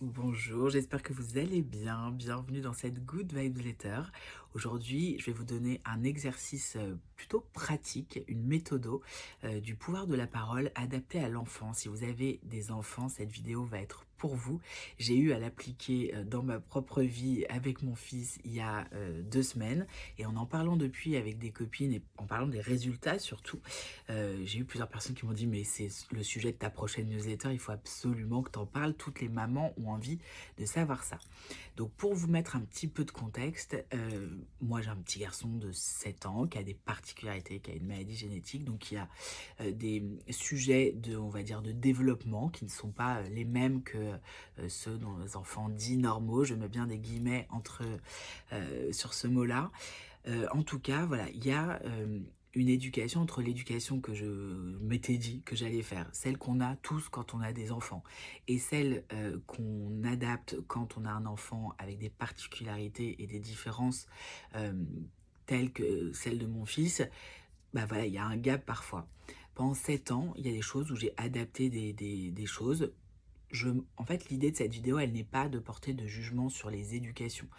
Bonjour, j'espère que vous allez bien. Bienvenue dans cette Good Vibes Letter. Aujourd'hui, je vais vous donner un exercice plutôt pratique, une méthodo du pouvoir de la parole adapté à l'enfant. Si vous avez des enfants, cette vidéo va être pour vous. J'ai eu à l'appliquer dans ma propre vie avec mon fils il y a 2 semaines et en parlant depuis avec des copines et en parlant des résultats surtout, j'ai eu plusieurs personnes qui m'ont dit mais c'est le sujet de ta prochaine newsletter, il faut absolument que tu en parles. Toutes les mamans ont envie de savoir ça. Donc pour vous mettre un petit peu de contexte, moi j'ai un petit garçon de 7 ans qui a des particularités, qui a une maladie génétique, donc qui a des sujets de, on va dire, de développement qui ne sont pas les mêmes que ceux dont les enfants dits normaux. Je mets bien des guillemets sur ce mot-là. En tout cas, voilà, il y a une éducation entre l'éducation que je m'étais dit que j'allais faire, celle qu'on a tous quand on a des enfants, et celle qu'on adapte quand on a un enfant avec des particularités et des différences euh, telles que celle de mon fils. Bah voilà, il y a un gap parfois. Pendant 7 ans, il y a des choses où j'ai adapté des choses. En fait, l'idée de cette vidéo, elle n'est pas de porter de jugement sur les éducations,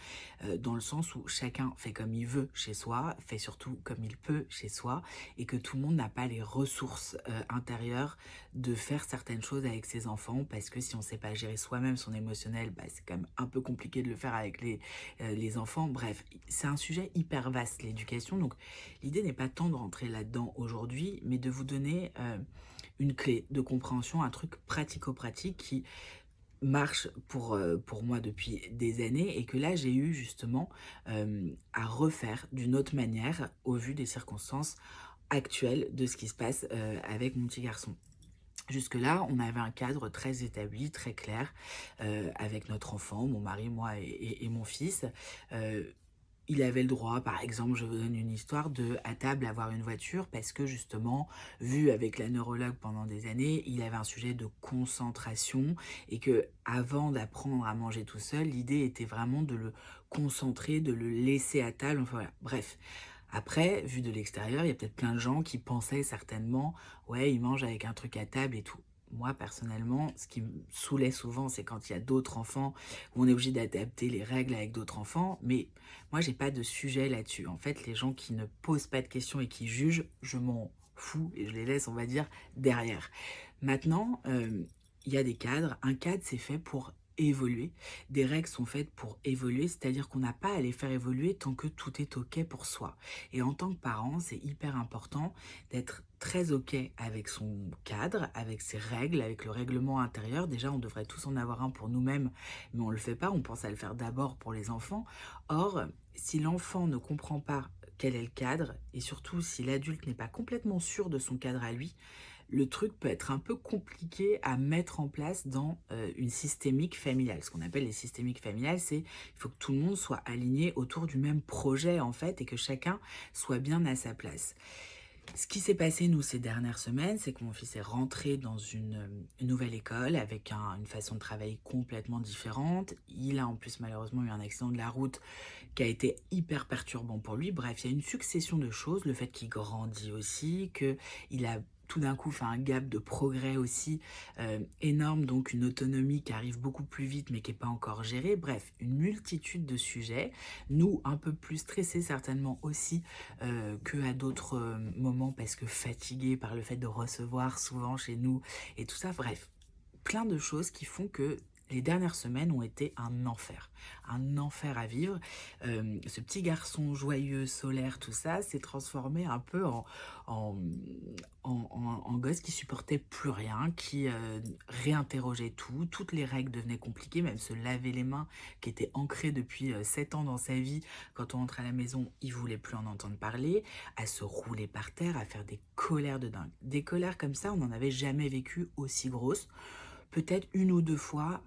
dans le sens où chacun fait comme il veut chez soi, fait surtout comme il peut chez soi, et que tout le monde n'a pas les ressources intérieures de faire certaines choses avec ses enfants, parce que si on ne sait pas gérer soi-même son émotionnel, bah, c'est quand même un peu compliqué de le faire avec les enfants. Bref, c'est un sujet hyper vaste, l'éducation, donc l'idée n'est pas tant de rentrer là-dedans aujourd'hui, mais de vous donner une clé de compréhension, un truc pratico-pratique qui marche pour moi depuis des années et que là j'ai eu justement à refaire d'une autre manière au vu des circonstances actuelles de ce qui se passe avec mon petit garçon. Jusque-là, on avait un cadre très établi, très clair, avec notre enfant, mon mari, moi et mon fils. Euh, il avait le droit, par exemple, je vous donne une histoire, de à table avoir une voiture parce que justement, vu avec la neurologue pendant des années, il avait un sujet de concentration et que avant d'apprendre à manger tout seul, l'idée était vraiment de le concentrer, de le laisser à table. Enfin voilà, bref. Après, vu de l'extérieur, il y a peut-être plein de gens qui pensaient certainement, ouais, il mange avec un truc à table et tout. Moi, personnellement, ce qui me saoulait souvent, c'est quand il y a d'autres enfants où on est obligé d'adapter les règles avec d'autres enfants. Mais moi, j'ai pas de sujet là-dessus. En fait, les gens qui ne posent pas de questions et qui jugent, je m'en fous et je les laisse, on va dire, derrière. Maintenant, il y a des cadres. Un cadre, c'est fait pour évoluer. Des règles sont faites pour évoluer, c'est-à-dire qu'on n'a pas à les faire évoluer tant que tout est OK pour soi. Et en tant que parent, c'est hyper important d'être très OK avec son cadre, avec ses règles, avec le règlement intérieur. Déjà, on devrait tous en avoir un pour nous-mêmes, mais on ne le fait pas, on pense à le faire d'abord pour les enfants. Or, si l'enfant ne comprend pas quel est le cadre, et surtout si l'adulte n'est pas complètement sûr de son cadre à lui, le truc peut être un peu compliqué à mettre en place dans une systémique familiale. Ce qu'on appelle les systémiques familiales, c'est il faut que tout le monde soit aligné autour du même projet en fait et que chacun soit bien à sa place. Ce qui s'est passé, nous, ces dernières semaines, c'est que mon fils est rentré dans une nouvelle école avec une façon de travailler complètement différente. Il a en plus malheureusement eu un accident de la route qui a été hyper perturbant pour lui. Bref, il y a une succession de choses. Le fait qu'il grandit aussi, qu'il a tout d'un coup fait un gap de progrès aussi énorme, donc une autonomie qui arrive beaucoup plus vite mais qui n'est pas encore gérée. Bref, une multitude de sujets. Nous, un peu plus stressés certainement aussi qu'à d'autres moments parce que fatigués par le fait de recevoir souvent chez nous et tout ça. Bref, plein de choses qui font que les dernières semaines ont été un enfer à vivre. Ce petit garçon joyeux, solaire, tout ça, s'est transformé un peu en, en gosse qui supportait plus rien, qui réinterrogeait tout. Toutes les règles devenaient compliquées, même se laver les mains, qui était ancré depuis 7 ans dans sa vie. Quand on rentre à la maison, il voulait plus en entendre parler, à se rouler par terre, à faire des colères de dingue. Des colères comme ça, on n'en avait jamais vécu aussi grosses. Peut-être une ou deux fois,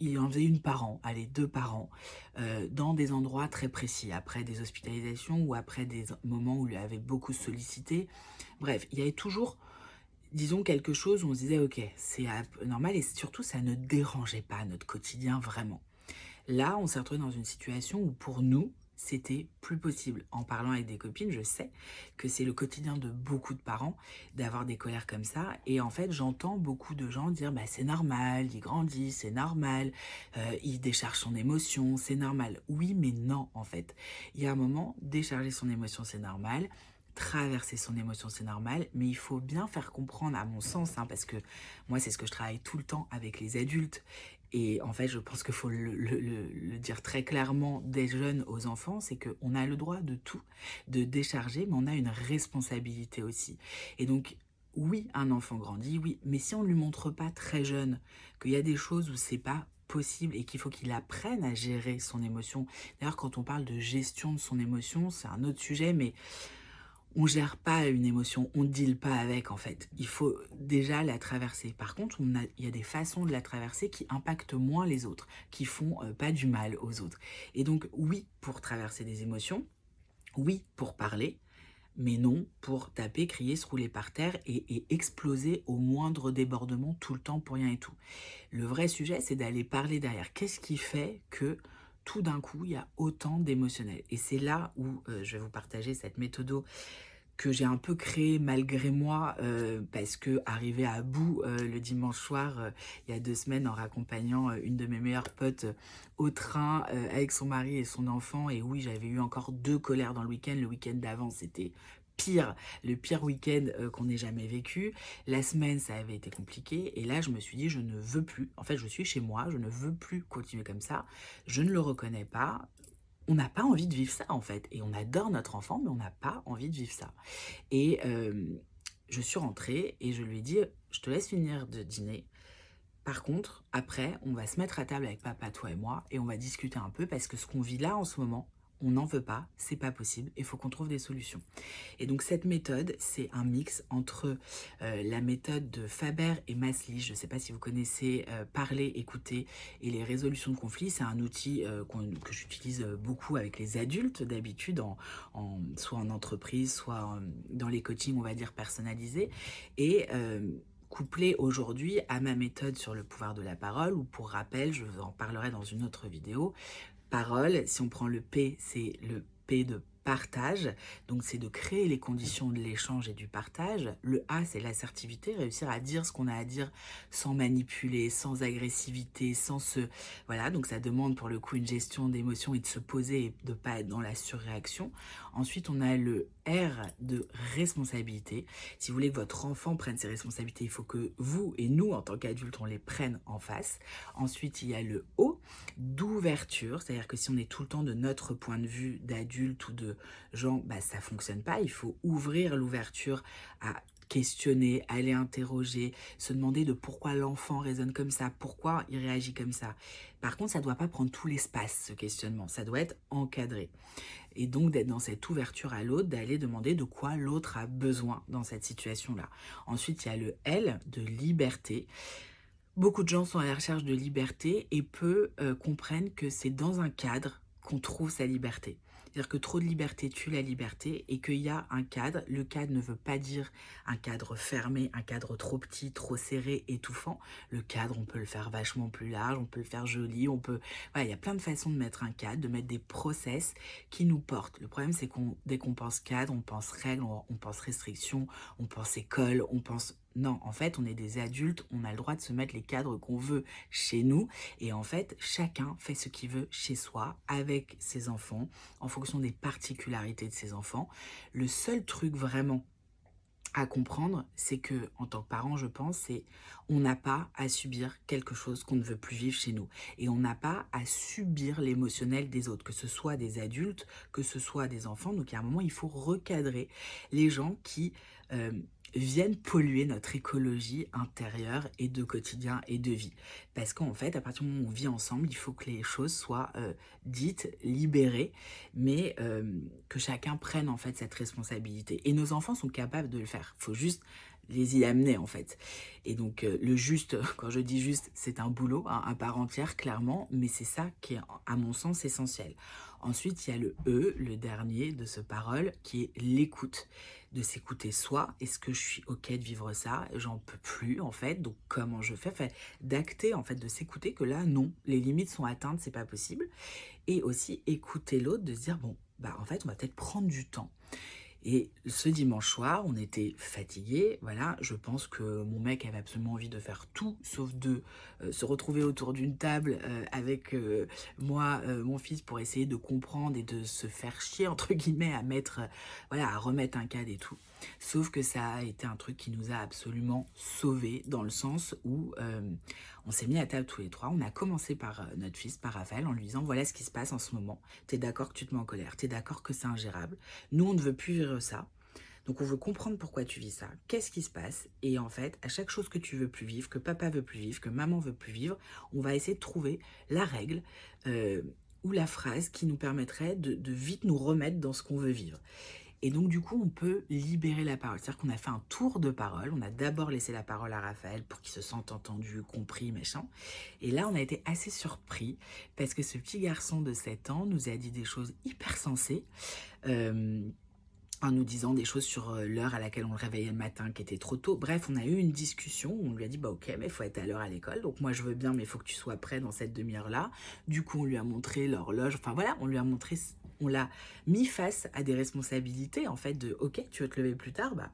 il en faisait une par an, allez, deux par an, dans des endroits très précis, après des hospitalisations ou après des moments où il avait beaucoup sollicité. Bref, il y avait toujours, disons, quelque chose où on se disait, ok, c'est normal et surtout, ça ne dérangeait pas notre quotidien vraiment. Là, on s'est retrouvé dans une situation où pour nous, c'était plus possible. En parlant avec des copines, je sais que c'est le quotidien de beaucoup de parents d'avoir des colères comme ça. Et en fait, j'entends beaucoup de gens dire bah, c'est normal, il grandit, c'est normal, il décharge son émotion, c'est normal. Oui, mais non, en fait. Il y a un moment, décharger son émotion, c'est normal. Traverser son émotion, c'est normal, mais il faut bien faire comprendre, à mon sens, hein, parce que moi, c'est ce que je travaille tout le temps avec les adultes. Et en fait, je pense qu'il faut le dire très clairement des jeunes aux enfants, c'est qu'on a le droit de tout, de décharger, mais on a une responsabilité aussi. Et donc, oui, un enfant grandit, oui, mais si on ne lui montre pas très jeune qu'il y a des choses où c'est pas possible et qu'il faut qu'il apprenne à gérer son émotion. D'ailleurs, quand on parle de gestion de son émotion, c'est un autre sujet, mais on gère pas une émotion, on ne deal pas avec en fait. Il faut déjà la traverser. Par contre, il y a des façons de la traverser qui impactent moins les autres, qui font pas du mal aux autres. Et donc oui pour traverser des émotions, oui pour parler, mais non pour taper, crier, se rouler par terre et exploser au moindre débordement tout le temps pour rien et tout. Le vrai sujet, c'est d'aller parler derrière. Qu'est-ce qui fait que tout d'un coup, il y a autant d'émotionnel? Et c'est là où je vais vous partager cette méthode que j'ai un peu créé malgré moi, parce que arrivé à bout le dimanche soir, il y a 2 semaines, en raccompagnant une de mes meilleures potes au train avec son mari et son enfant. Et oui, j'avais eu encore 2 colères dans le week-end. Le week-end d'avant, c'était pire, le pire week-end qu'on ait jamais vécu. La semaine, ça avait été compliqué. Et là, je me suis dit, je ne veux plus. En fait, je suis chez moi, je ne veux plus continuer comme ça. Je ne le reconnais pas. On n'a pas envie de vivre ça en fait. Et on adore notre enfant, mais on n'a pas envie de vivre ça. Et je suis rentrée et je lui ai dit, je te laisse finir de dîner. Par contre, après, on va se mettre à table avec papa, toi et moi, et on va discuter un peu parce que ce qu'on vit là en ce moment, on n'en veut pas, c'est pas possible, il faut qu'on trouve des solutions. Et donc cette méthode, c'est un mix entre la méthode de Faber et Maslich. Je ne sais pas si vous connaissez Parler, écouter et les résolutions de conflits. C'est un outil que j'utilise beaucoup avec les adultes d'habitude, soit en entreprise, soit dans les coachings, on va dire, personnalisés. Et couplé aujourd'hui à ma méthode sur le pouvoir de la parole, ou pour rappel, je vous en parlerai dans une autre vidéo. Parole, si on prend le P, c'est le P de partage, donc c'est de créer les conditions de l'échange et du partage. Le A, c'est l'assertivité, réussir à dire ce qu'on a à dire sans manipuler, sans agressivité, sans se... Voilà, donc ça demande pour le coup une gestion d'émotions et de se poser et de ne pas être dans la surréaction. Ensuite, on a le R de responsabilité. Si vous voulez que votre enfant prenne ses responsabilités, il faut que vous et nous, en tant qu'adultes, on les prenne en face. Ensuite, il y a le O d'ouverture, c'est-à-dire que si on est tout le temps de notre point de vue d'adulte ou de gens, bah, ça fonctionne pas. Il faut ouvrir l'ouverture à questionner, aller interroger, se demander de pourquoi l'enfant raisonne comme ça, pourquoi il réagit comme ça. Par contre, ça ne doit pas prendre tout l'espace, ce questionnement. Ça doit être encadré. Et donc d'être dans cette ouverture à l'autre, d'aller demander de quoi l'autre a besoin dans cette situation-là. Ensuite, il y a le L de liberté. Beaucoup de gens sont à la recherche de liberté et peu comprennent que c'est dans un cadre qu'on trouve sa liberté. C'est-à-dire que trop de liberté tue la liberté et qu'il y a un cadre. Le cadre ne veut pas dire un cadre fermé, un cadre trop petit, trop serré, étouffant. Le cadre, on peut le faire vachement plus large, on peut le faire joli, on peut... Voilà, il y a plein de façons de mettre un cadre, de mettre des process qui nous portent. Le problème, c'est qu'on dès qu'on pense cadre, on pense règles, on pense restrictions, on pense école, on pense... Non, en fait, on est des adultes, on a le droit de se mettre les cadres qu'on veut chez nous. Et en fait, chacun fait ce qu'il veut chez soi, avec ses enfants, en fonction des particularités de ses enfants. Le seul truc vraiment à comprendre, c'est que en tant que parent, je pense, c'est on n'a pas à subir quelque chose qu'on ne veut plus vivre chez nous. Et on n'a pas à subir l'émotionnel des autres, que ce soit des adultes, que ce soit des enfants. Donc, il y a un moment, il faut recadrer les gens qui viennent polluer notre écologie intérieure et de quotidien et de vie. Parce qu'en fait, à partir du moment où on vit ensemble, il faut que les choses soient dites, libérées, mais que chacun prenne en fait cette responsabilité. Et nos enfants sont capables de le faire. Il faut juste les y amener en fait. Et donc le juste, quand je dis juste, c'est un boulot, hein, à part entière clairement, mais c'est ça qui est à mon sens essentiel. Ensuite, il y a le E, le dernier de ce parole, qui est l'écoute. De s'écouter soi, est-ce que je suis ok de vivre ça? J'en peux plus en fait, donc comment je fais? D'acter en fait, de s'écouter que là non, les limites sont atteintes, c'est pas possible. et aussi écouter l'autre, de se dire, bon, bah en fait, on va peut-être prendre du temps. Et ce dimanche soir, on était fatigués, voilà. Je pense que mon mec avait absolument envie de faire tout sauf de se retrouver autour d'une table avec moi, mon fils, pour essayer de comprendre et de se faire chier, entre guillemets, à mettre, voilà, à remettre un cadre et tout. Sauf que ça a été un truc qui nous a absolument sauvés, dans le sens où on s'est mis à table tous les trois. On a commencé par notre fils, par Raphaël, en lui disant, voilà ce qui se passe en ce moment. T'es d'accord que tu te mets en colère, t'es d'accord que c'est ingérable. Nous, on ne veut plus vivre ça. Donc, on veut comprendre pourquoi tu vis ça. Qu'est-ce qui se passe? Et en fait, à chaque chose que tu veux plus vivre, que papa veut plus vivre, que maman veut plus vivre, on va essayer de trouver la règle euh, ou la phrase qui nous permettrait de vite nous remettre dans ce qu'on veut vivre. Et donc, du coup, on peut libérer la parole. C'est-à-dire qu'on a fait un tour de parole. On a d'abord laissé la parole à Raphaël pour qu'il se sente entendu, compris, méchant. Et là, on a été assez surpris parce que ce petit garçon de 7 ans nous a dit des choses hyper sensées. Euh, en nous disant des choses sur l'heure à laquelle on le réveillait le matin, qui était trop tôt. Bref, on a eu une discussion où on lui a dit, bah ok, mais il faut être à l'heure à l'école, donc moi je veux bien, mais il faut que tu sois prêt dans cette demi-heure-là. Du coup, on lui a montré l'horloge, enfin voilà, on lui a montré, on l'a mis face à des responsabilités, en fait, de ok, tu veux te lever plus tard, bah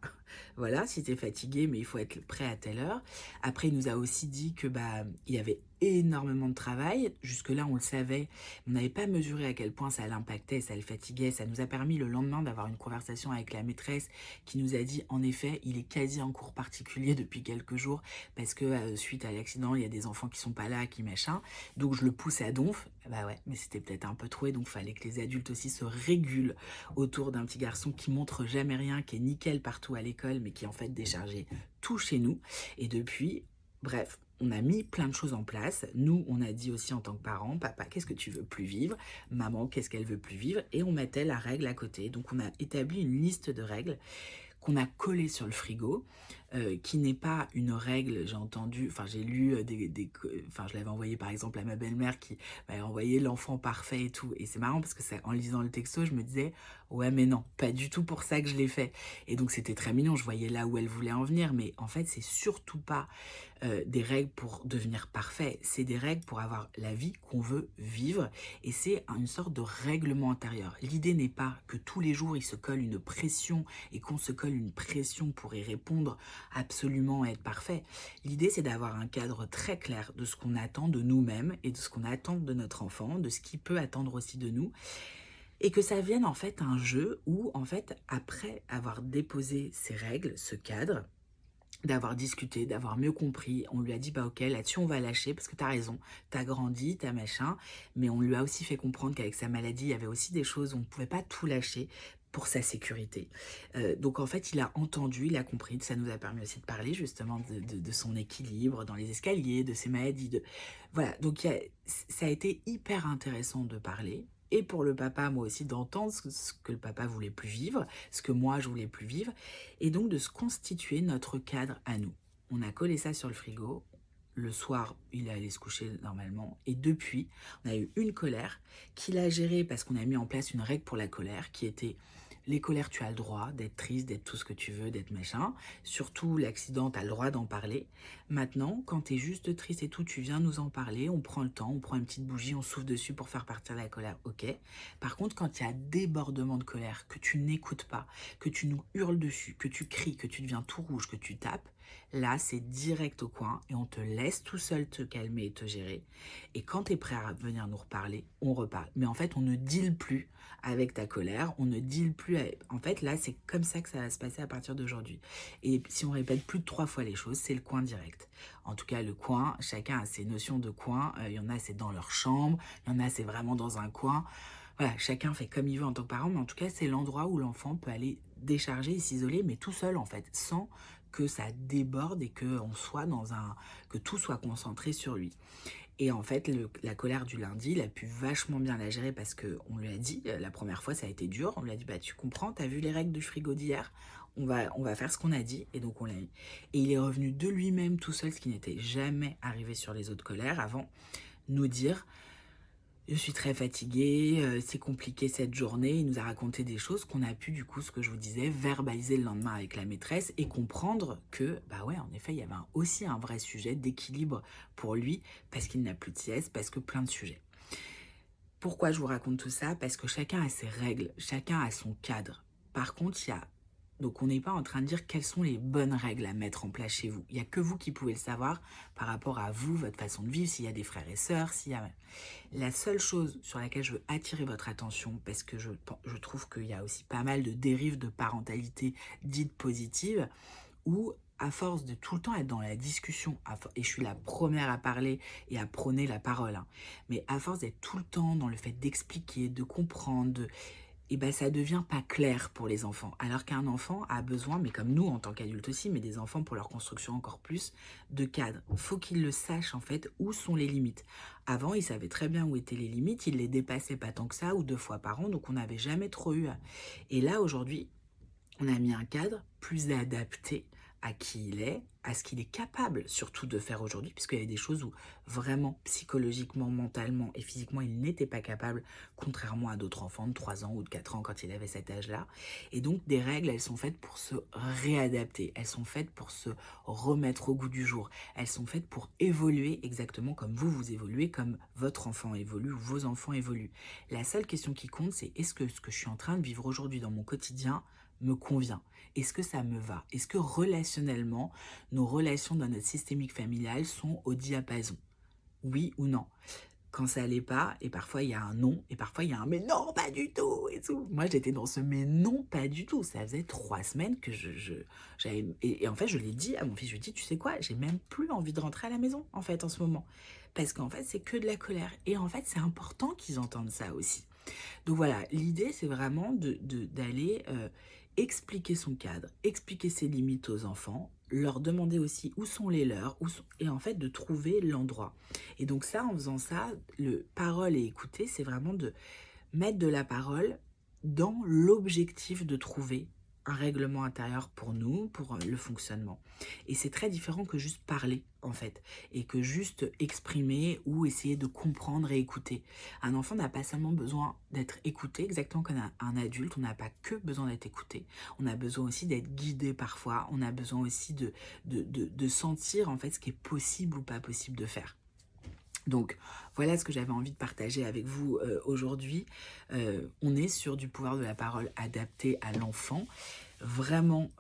voilà, si t'es fatigué, mais il faut être prêt à telle heure. Après, il nous a aussi dit que bah il y avait énormément de travail. Jusque-là, on le savait. On n'avait pas mesuré à quel point ça l'impactait, ça le fatiguait. Ça nous a permis le lendemain d'avoir une conversation avec la maîtresse qui nous a dit, en effet, il est quasi en cours particulier depuis quelques jours parce que suite à l'accident, il y a des enfants qui sont pas là, qui machin. Donc, je le pousse à donf. Bah ouais, mais c'était peut-être un peu trop, et donc fallait que les adultes aussi se régulent autour d'un petit garçon qui montre jamais rien, qui est nickel partout à l'école, mais qui en fait déchargeait tout chez nous. Et depuis, bref, on a mis plein de choses en place. Nous, on a dit aussi en tant que parents, papa, qu'est-ce que tu veux plus vivre? Maman, qu'est-ce qu'elle veut plus vivre? Et on mettait la règle à côté. Donc, on a établi une liste de règles qu'on a collée sur le frigo, qui n'est pas une règle, j'ai entendu, enfin j'ai lu enfin je l'avais envoyé par exemple à ma belle-mère qui m'avait envoyé l'enfant parfait et tout, et c'est marrant parce que ça, en lisant le texto, je me disais, ouais mais non, pas du tout pour ça que je l'ai fait, et donc c'était très mignon, je voyais là où elle voulait en venir, mais en fait c'est surtout pas des règles pour devenir parfait, c'est des règles pour avoir la vie qu'on veut vivre, et c'est une sorte de règlement intérieur. L'idée n'est pas que tous les jours il se colle une pression et qu'on se colle une pression pour y répondre absolument et être parfait. L'idée, c'est d'avoir un cadre très clair de ce qu'on attend de nous-mêmes et de ce qu'on attend de notre enfant, de ce qu'il peut attendre aussi de nous, et que ça vienne en fait un jeu où, en fait, après avoir déposé ces règles, ce cadre, d'avoir discuté, d'avoir mieux compris, on lui a dit, bah ok, là-dessus on va lâcher, parce que t'as raison, t'as grandi, t'as machin, mais on lui a aussi fait comprendre qu'avec sa maladie, il y avait aussi des choses où on ne pouvait pas tout lâcher pour sa sécurité. Donc en fait, il a entendu, il a compris, ça nous a permis aussi de parler justement de son équilibre dans les escaliers, de ses maladies, voilà, donc ça a été hyper intéressant de parler, et pour le papa, moi aussi, d'entendre ce que le papa voulait plus vivre, ce que moi je voulais plus vivre, et donc de se constituer notre cadre à nous. On a collé ça sur le frigo. Le soir, il est allé se coucher normalement. Et depuis, on a eu une colère qu'il a gérée parce qu'on a mis en place une règle pour la colère qui était: les colères, tu as le droit d'être triste, d'être tout ce que tu veux, d'être machin. Surtout l'accident, tu as le droit d'en parler. Maintenant, quand tu es juste triste et tout, tu viens nous en parler, on prend le temps, on prend une petite bougie, on souffle dessus pour faire partir la colère, ok. Par contre, quand il y a débordement de colère, que tu n'écoutes pas, que tu nous hurles dessus, que tu cries, que tu deviens tout rouge, que tu tapes, là, c'est direct au coin et on te laisse tout seul te calmer et te gérer. Et quand tu es prêt à venir nous reparler, on reparle. Mais en fait, on ne deal plus avec ta colère, on ne deal plus avec... En fait, là, c'est comme ça que ça va se passer à partir d'aujourd'hui. Et si on répète plus de 3 fois les choses, c'est le coin direct. En tout cas, le coin, chacun a ses notions de coin. Il y en a, c'est dans leur chambre. Il y en a, c'est vraiment dans un coin. Voilà, chacun fait comme il veut en tant que parent, mais en tout cas, c'est l'endroit où l'enfant peut aller décharger et s'isoler, mais tout seul, en fait, sans que ça déborde et que on soit que tout soit concentré sur lui. Et en fait, la colère du lundi, il a pu vachement bien la gérer parce qu'on lui a dit, la première fois, ça a été dur. On lui a dit, bah tu comprends, t'as vu les règles du frigo d'hier, on va faire ce qu'on a dit. Et donc on l'a eu. Et il est revenu de lui-même tout seul, ce qui n'était jamais arrivé sur les autres colères avant, nous dire: je suis très fatiguée, c'est compliqué cette journée. Il nous a raconté des choses qu'on a pu, du coup, ce que je vous disais, verbaliser le lendemain avec la maîtresse et comprendre que, bah ouais, en effet, il y avait aussi un vrai sujet d'équilibre pour lui, parce qu'il n'a plus de sieste, parce que plein de sujets. Pourquoi je vous raconte tout ça? Parce que chacun a ses règles, chacun a son cadre. Par contre, donc on n'est pas en train de dire quelles sont les bonnes règles à mettre en place chez vous. Il n'y a que vous qui pouvez le savoir par rapport à vous, votre façon de vivre, s'il y a des frères et sœurs, s'il y a... La seule chose sur laquelle je veux attirer votre attention, parce que je trouve qu'il y a aussi pas mal de dérives de parentalité dites positives, où à force de tout le temps être dans la discussion, et je suis la première à parler et à prôner la parole, hein, mais à force d'être tout le temps dans le fait d'expliquer, de comprendre, et ben ça devient pas clair pour les enfants. Alors qu'un enfant a besoin, mais comme nous en tant qu'adultes aussi, mais des enfants pour leur construction encore plus, de cadre. Il faut qu'ils le sachent en fait où sont les limites. Avant, ils savaient très bien où étaient les limites, ils les dépassaient pas tant que ça, ou 2 fois par an, donc on n'avait jamais trop eu. Et là aujourd'hui, on a mis un cadre plus adapté à qui il est, à ce qu'il est capable surtout de faire aujourd'hui, puisqu'il y a des choses où vraiment psychologiquement, mentalement et physiquement, il n'était pas capable, contrairement à d'autres enfants de 3 ans ou de 4 ans quand il avait cet âge-là. Et donc des règles, elles sont faites pour se réadapter, elles sont faites pour se remettre au goût du jour, elles sont faites pour évoluer exactement comme vous évoluez, comme votre enfant évolue ou vos enfants évoluent. La seule question qui compte, c'est est-ce que ce que je suis en train de vivre aujourd'hui dans mon quotidien me convient? Est-ce que ça me va? Est-ce que relationnellement, nos relations dans notre systémique familial sont au diapason? Oui ou non? Quand ça allait pas, et parfois il y a un non, et parfois il y a un mais non, pas du tout, et tout. Moi, j'étais dans ce mais non, pas du tout. Ça faisait 3 semaines que j'avais... Et en fait, je l'ai dit à mon fils, je lui ai dit, tu sais quoi, j'ai même plus envie de rentrer à la maison, en fait, en ce moment. Parce qu'en fait, c'est que de la colère. Et en fait, c'est important qu'ils entendent ça aussi. Donc voilà, l'idée, c'est vraiment d'aller expliquer son cadre, expliquer ses limites aux enfants, leur demander aussi où sont les leurs, et en fait de trouver l'endroit. Et donc ça, en faisant ça, le parole et écouter, c'est vraiment de mettre de la parole dans l'objectif de trouver un règlement intérieur pour nous, pour le fonctionnement. Et c'est très différent que juste parler, en fait, et que juste exprimer ou essayer de comprendre et écouter. Un enfant n'a pas seulement besoin d'être écouté, exactement comme un adulte, on n'a pas que besoin d'être écouté, on a besoin aussi d'être guidé parfois, on a besoin aussi de sentir, en fait, ce qui est possible ou pas possible de faire. Donc voilà ce que j'avais envie de partager avec vous aujourd'hui. On est sur du pouvoir de la parole adapté à l'enfant. Vraiment,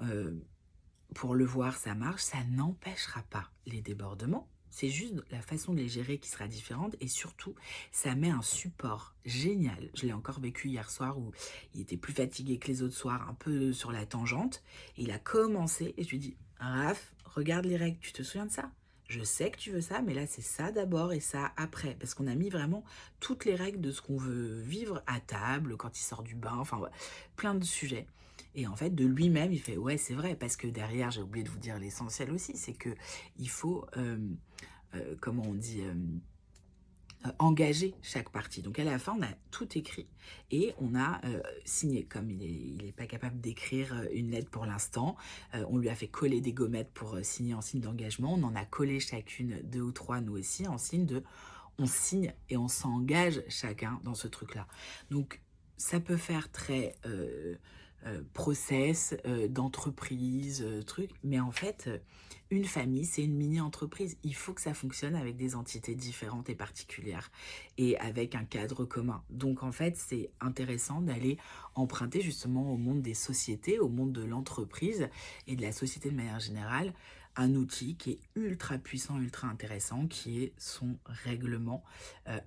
pour le voir, ça marche. Ça n'empêchera pas les débordements. C'est juste la façon de les gérer qui sera différente. Et surtout, ça met un support génial. Je l'ai encore vécu hier soir où il était plus fatigué que les autres soirs, un peu sur la tangente. Et il a commencé et je lui dis, Raph, regarde les règles, tu te souviens de ça? Je sais que tu veux ça, mais là, c'est ça d'abord et ça après. Parce qu'on a mis vraiment toutes les règles de ce qu'on veut vivre à table, quand il sort du bain, enfin, voilà, plein de sujets. Et en fait, de lui-même, il fait « Ouais, c'est vrai », parce que derrière, j'ai oublié de vous dire l'essentiel aussi, c'est que il faut, comment on dit, engager chaque partie. Donc à la fin, on a tout écrit et on a signé. Comme il est pas capable d'écrire une lettre pour l'instant, on lui a fait coller des gommettes pour signer en signe d'engagement. On en a collé chacune 2 ou 3 nous aussi en signe de on signe et on s'engage chacun dans ce truc-là. Donc ça peut faire très process d'entreprise, truc, mais en fait, une famille, c'est une mini-entreprise. Il faut que ça fonctionne avec des entités différentes et particulières et avec un cadre commun. Donc en fait, c'est intéressant d'aller emprunter justement au monde des sociétés, au monde de l'entreprise et de la société de manière générale, un outil qui est ultra puissant, ultra intéressant, qui est son règlement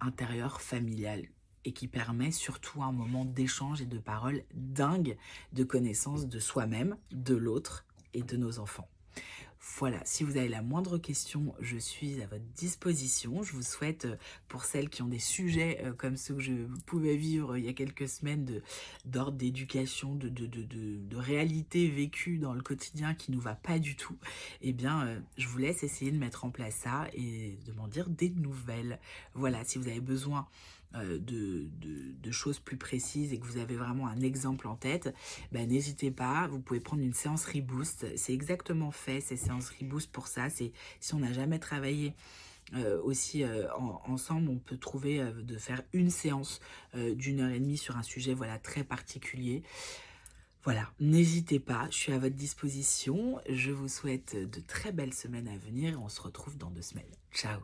intérieur familial et qui permet surtout un moment d'échange et de parole dingue, de connaissance de soi-même, de l'autre et de nos enfants. Voilà, si vous avez la moindre question, je suis à votre disposition. Je vous souhaite, pour celles qui ont des sujets comme ceux que je pouvais vivre il y a quelques semaines, d'ordre d'éducation, de réalité vécue dans le quotidien qui ne nous va pas du tout, eh bien, je vous laisse essayer de mettre en place ça et de m'en dire des nouvelles. Voilà, si vous avez besoin de choses plus précises et que vous avez vraiment un exemple en tête, ben, n'hésitez pas, vous pouvez prendre une séance Reboost. C'est exactement fait, ces séances Reboost pour ça. C'est si on n'a jamais travaillé aussi ensemble, on peut trouver de faire une séance d'1 heure et demie sur un sujet voilà, très particulier. Voilà, n'hésitez pas, je suis à votre disposition. Je vous souhaite de très belles semaines à venir. On se retrouve dans 2 semaines. Ciao!